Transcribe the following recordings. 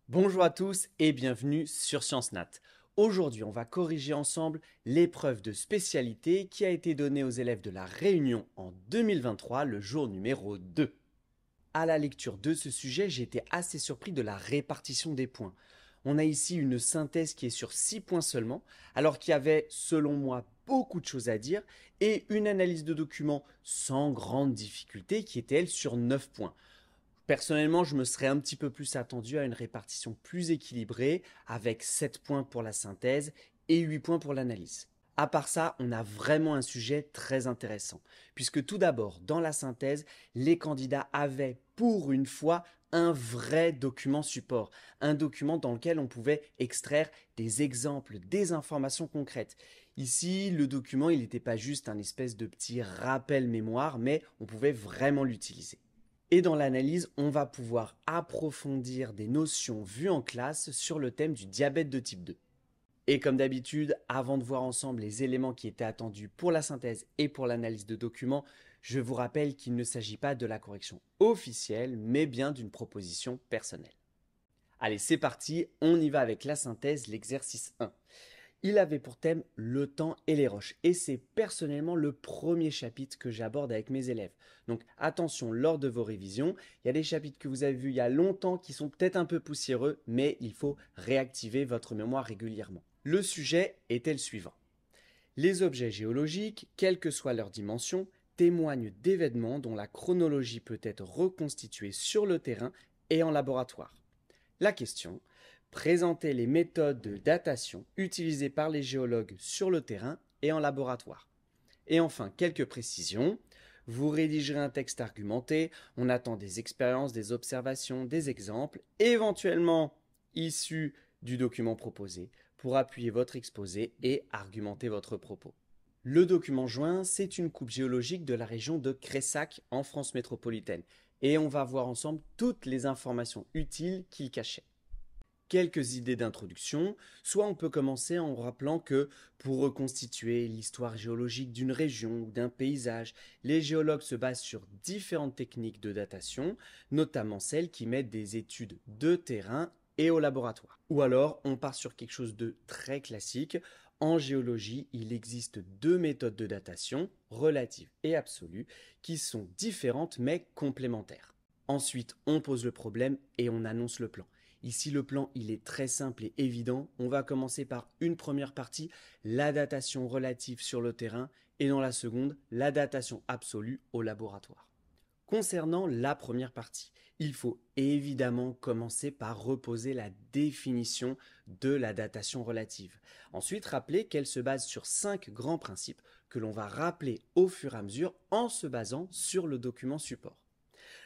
Bonjour à tous et bienvenue sur Sciences Nat. Aujourd'hui, on va corriger ensemble l'épreuve de spécialité qui a été donnée aux élèves de la Réunion en 2023, le jour numéro 2. À la lecture de ce sujet, j'ai été assez surpris de la répartition des points. On a ici une synthèse qui est sur 6 points seulement, alors qu'il y avait, selon moi, beaucoup de choses à dire, et une analyse de document sans grande difficulté qui était, elle, sur 9 points. Personnellement, je me serais un petit peu plus attendu à une répartition plus équilibrée, avec 7 points pour la synthèse et 8 points pour l'analyse. À part ça, on a vraiment un sujet très intéressant, puisque tout d'abord, dans la synthèse, les candidats avaient, pour une fois, un vrai document support, un document dans lequel on pouvait extraire des exemples, des informations concrètes. Ici, le document, il n'était pas juste un espèce de petit rappel mémoire, mais on pouvait vraiment l'utiliser. Et dans l'analyse, on va pouvoir approfondir des notions vues en classe sur le thème du diabète de type 2. Et comme d'habitude, avant de voir ensemble les éléments qui étaient attendus pour la synthèse et pour l'analyse de documents, je vous rappelle qu'il ne s'agit pas de la correction officielle, mais bien d'une proposition personnelle. Allez, c'est parti, on y va avec la synthèse, l'exercice 1. Il avait pour thème le temps et les roches. Et c'est personnellement le premier chapitre que j'aborde avec mes élèves. Donc attention lors de vos révisions, il y a des chapitres que vous avez vus il y a longtemps qui sont peut-être un peu poussiéreux, mais il faut réactiver votre mémoire régulièrement. Le sujet était le suivant. Les objets géologiques, quelle que soit leur dimension, témoignent d'événements dont la chronologie peut être reconstituée sur le terrain et en laboratoire. La question: présenter les méthodes de datation utilisées par les géologues sur le terrain et en laboratoire. Et enfin, quelques précisions. Vous rédigerez un texte argumenté, on attend des expériences, des observations, des exemples, éventuellement issus du document proposé, pour appuyer votre exposé et argumenter votre propos. Le document joint, c'est une coupe géologique de la région de Cressac en France métropolitaine, et on va voir ensemble toutes les informations utiles qu'il cachait. Quelques idées d'introduction, soit on peut commencer en rappelant que pour reconstituer l'histoire géologique d'une région ou d'un paysage, les géologues se basent sur différentes techniques de datation, notamment celles qui mettent des études de terrain et au laboratoire. Ou alors on part sur quelque chose de très classique. En géologie, il existe deux méthodes de datation, relative et absolue, qui sont différentes mais complémentaires. Ensuite, on pose le problème et on annonce le plan. Ici, le plan, il est très simple et évident. On va commencer par une première partie, la datation relative sur le terrain, et dans la seconde, la datation absolue au laboratoire. Concernant la première partie, il faut évidemment commencer par reposer la définition de la datation relative. Ensuite, rappeler qu'elle se base sur 5 grands principes que l'on va rappeler au fur et à mesure en se basant sur le document support.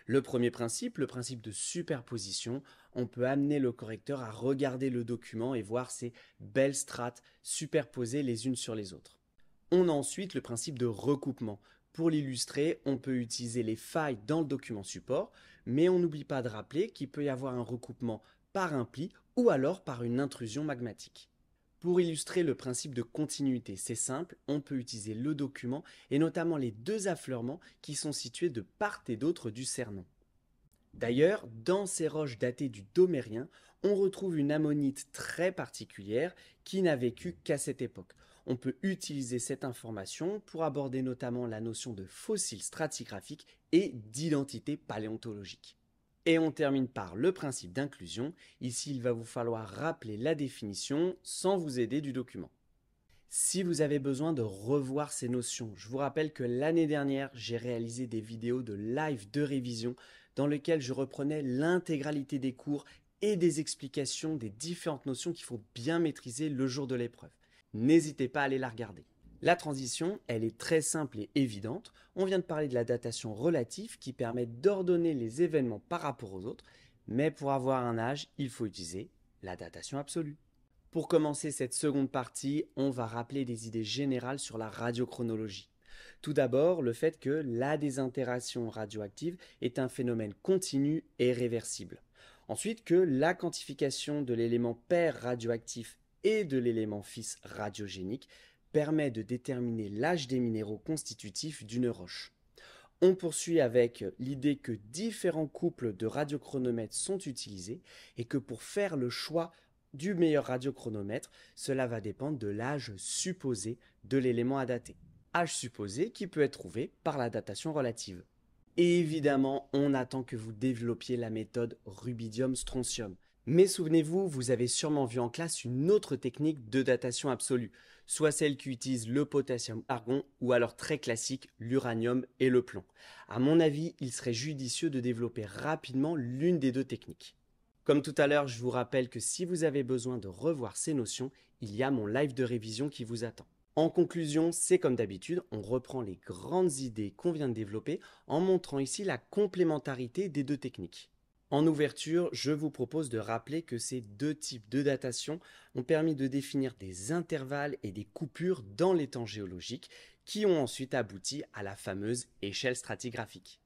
Le premier principe, le principe de superposition, on peut amener le correcteur à regarder le document et voir ces belles strates superposées les unes sur les autres. On a ensuite le principe de recoupement. Pour l'illustrer, on peut utiliser les failles dans le document support, mais on n'oublie pas de rappeler qu'il peut y avoir un recoupement par un pli ou alors par une intrusion magmatique. Pour illustrer le principe de continuité, c'est simple, on peut utiliser le document et notamment les deux affleurements qui sont situés de part et d'autre du Cernon. D'ailleurs, dans ces roches datées du Domérien, on retrouve une ammonite très particulière qui n'a vécu qu'à cette époque. On peut utiliser cette information pour aborder notamment la notion de fossile stratigraphique et d'identité paléontologique. Et on termine par le principe d'inclusion. Ici, il va vous falloir rappeler la définition sans vous aider du document. Si vous avez besoin de revoir ces notions, je vous rappelle que l'année dernière, j'ai réalisé des vidéos de live de révision dans lesquelles je reprenais l'intégralité des cours et des explications des différentes notions qu'il faut bien maîtriser le jour de l'épreuve. N'hésitez pas à aller la regarder. La transition, elle est très simple et évidente. On vient de parler de la datation relative qui permet d'ordonner les événements par rapport aux autres, mais pour avoir un âge, il faut utiliser la datation absolue. Pour commencer cette seconde partie, on va rappeler des idées générales sur la radiochronologie. Tout d'abord, le fait que la désintegration radioactive est un phénomène continu et réversible. Ensuite, que la quantification de l'élément père radioactif et de l'élément fils radiogénique permet de déterminer l'âge des minéraux constitutifs d'une roche. On poursuit avec l'idée que différents couples de radiochronomètres sont utilisés et que pour faire le choix du meilleur radiochronomètre, cela va dépendre de l'âge supposé de l'élément à dater. Âge supposé qui peut être trouvé par la datation relative. Et évidemment, on attend que vous développiez la méthode rubidium-strontium. Mais souvenez-vous, vous avez sûrement vu en classe une autre technique de datation absolue, soit celle qui utilise le potassium-argon ou alors très classique l'uranium et le plomb. À mon avis, il serait judicieux de développer rapidement l'une des deux techniques. Comme tout à l'heure, je vous rappelle que si vous avez besoin de revoir ces notions, il y a mon live de révision qui vous attend. En conclusion, c'est comme d'habitude, on reprend les grandes idées qu'on vient de développer en montrant ici la complémentarité des deux techniques. En ouverture, je vous propose de rappeler que ces deux types de datation ont permis de définir des intervalles et des coupures dans les temps géologiques qui ont ensuite abouti à la fameuse échelle stratigraphique.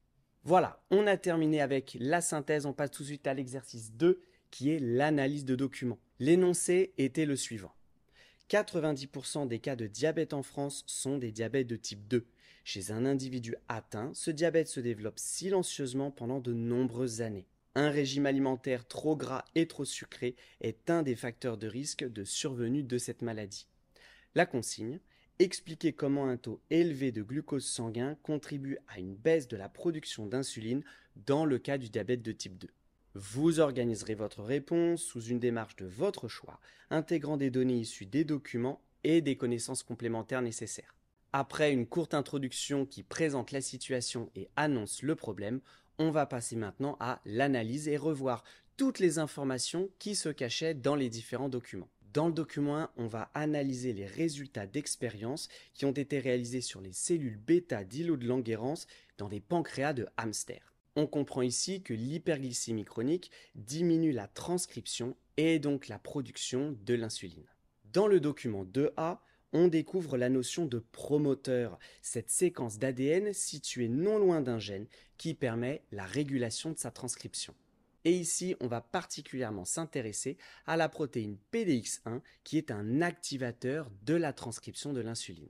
Voilà, on a terminé avec la synthèse, on passe tout de suite à l'exercice 2 qui est l'analyse de documents. L'énoncé était le suivant. 90% des cas de diabète en France sont des diabètes de type 2. Chez un individu atteint, ce diabète se développe silencieusement pendant de nombreuses années. Un régime alimentaire trop gras et trop sucré est un des facteurs de risque de survenue de cette maladie. La consigne, expliquer comment un taux élevé de glucose sanguin contribue à une baisse de la production d'insuline dans le cas du diabète de type 2. Vous organiserez votre réponse sous une démarche de votre choix, intégrant des données issues des documents et des connaissances complémentaires nécessaires. Après une courte introduction qui présente la situation et annonce le problème, on va passer maintenant à l'analyse et revoir toutes les informations qui se cachaient dans les différents documents. Dans le document 1, on va analyser les résultats d'expériences qui ont été réalisés sur les cellules bêta d'îlots de Langerhans dans des pancréas de hamsters. On comprend ici que l'hyperglycémie chronique diminue la transcription et donc la production de l'insuline. Dans le document 2A, on découvre la notion de promoteur, cette séquence d'ADN située non loin d'un gène qui permet la régulation de sa transcription. Et ici, on va particulièrement s'intéresser à la protéine PDX1 qui est un activateur de la transcription de l'insuline.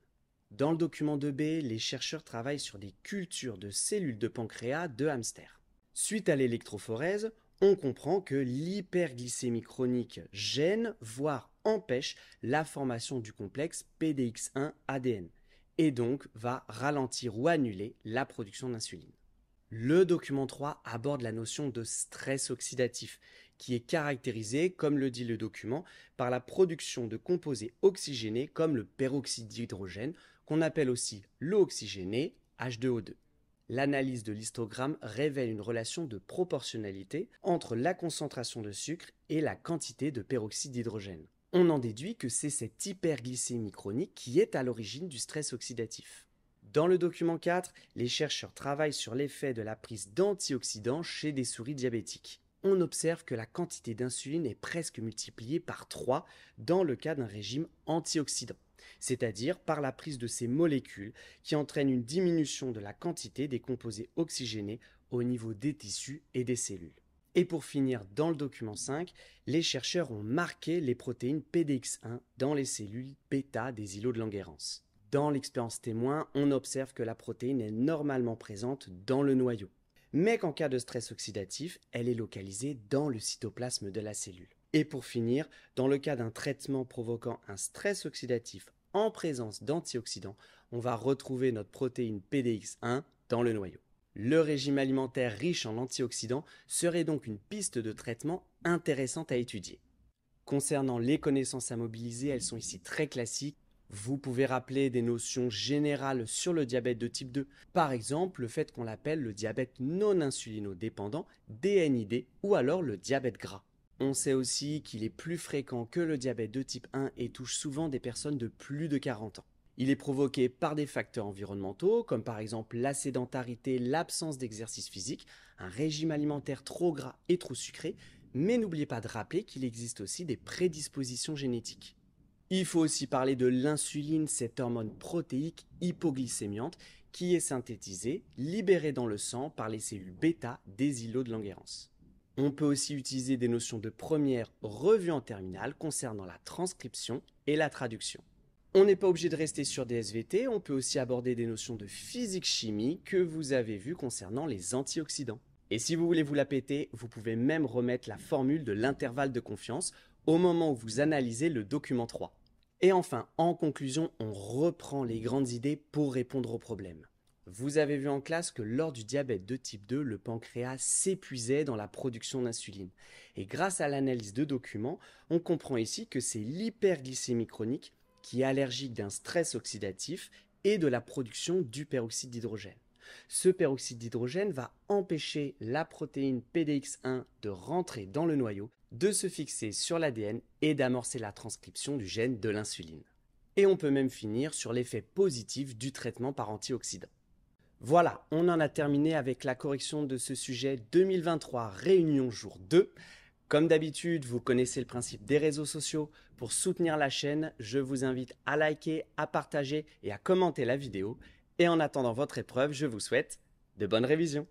Dans le document 2B, les chercheurs travaillent sur des cultures de cellules de pancréas de hamsters. Suite à l'électrophorèse, on comprend que l'hyperglycémie chronique gêne, voire empêche la formation du complexe PDX1-ADN et donc va ralentir ou annuler la production d'insuline. Le document 3 aborde la notion de stress oxydatif qui est caractérisé, comme le dit le document, par la production de composés oxygénés comme le peroxyde d'hydrogène qu'on appelle aussi l'eau oxygénée H2O2. L'analyse de l'histogramme révèle une relation de proportionnalité entre la concentration de sucre et la quantité de peroxyde d'hydrogène. On en déduit que c'est cette hyperglycémie chronique qui est à l'origine du stress oxydatif. Dans le document 4, les chercheurs travaillent sur l'effet de la prise d'antioxydants chez des souris diabétiques. On observe que la quantité d'insuline est presque multipliée par 3 dans le cas d'un régime antioxydant, c'est-à-dire par la prise de ces molécules qui entraînent une diminution de la quantité des composés oxygénés au niveau des tissus et des cellules. Et pour finir, dans le document 5, les chercheurs ont marqué les protéines PDX1 dans les cellules bêta des îlots de Langerhans. Dans l'expérience témoin, on observe que la protéine est normalement présente dans le noyau, mais qu'en cas de stress oxydatif, elle est localisée dans le cytoplasme de la cellule. Et pour finir, dans le cas d'un traitement provoquant un stress oxydatif en présence d'antioxydants, on va retrouver notre protéine PDX1 dans le noyau. Le régime alimentaire riche en antioxydants serait donc une piste de traitement intéressante à étudier. Concernant les connaissances à mobiliser, elles sont ici très classiques. Vous pouvez rappeler des notions générales sur le diabète de type 2, par exemple le fait qu'on l'appelle le diabète non insulinodépendant, DNID, ou alors le diabète gras. On sait aussi qu'il est plus fréquent que le diabète de type 1 et touche souvent des personnes de plus de 40 ans. Il est provoqué par des facteurs environnementaux, comme par exemple la sédentarité, l'absence d'exercice physique, un régime alimentaire trop gras et trop sucré, mais n'oubliez pas de rappeler qu'il existe aussi des prédispositions génétiques. Il faut aussi parler de l'insuline, cette hormone protéique hypoglycémiante qui est synthétisée, libérée dans le sang par les cellules bêta des îlots de Langerhans. On peut aussi utiliser des notions de première revues en terminale concernant la transcription et la traduction. On n'est pas obligé de rester sur des SVT, on peut aussi aborder des notions de physique-chimie que vous avez vues concernant les antioxydants. Et si vous voulez vous la péter, vous pouvez même remettre la formule de l'intervalle de confiance au moment où vous analysez le document 3. Et enfin, en conclusion, on reprend les grandes idées pour répondre aux problèmes. Vous avez vu en classe que lors du diabète de type 2, le pancréas s'épuisait dans la production d'insuline. Et grâce à l'analyse de documents, on comprend ici que c'est l'hyperglycémie chronique qui est allergique d'un stress oxydatif et de la production du peroxyde d'hydrogène. Ce peroxyde d'hydrogène va empêcher la protéine PDX1 de rentrer dans le noyau, de se fixer sur l'ADN et d'amorcer la transcription du gène de l'insuline. Et on peut même finir sur l'effet positif du traitement par antioxydants. Voilà, on en a terminé avec la correction de ce sujet 2023 Réunion jour 2. Comme d'habitude, vous connaissez le principe des réseaux sociaux. Pour soutenir la chaîne, je vous invite à liker, à partager et à commenter la vidéo. Et en attendant votre épreuve, je vous souhaite de bonnes révisions.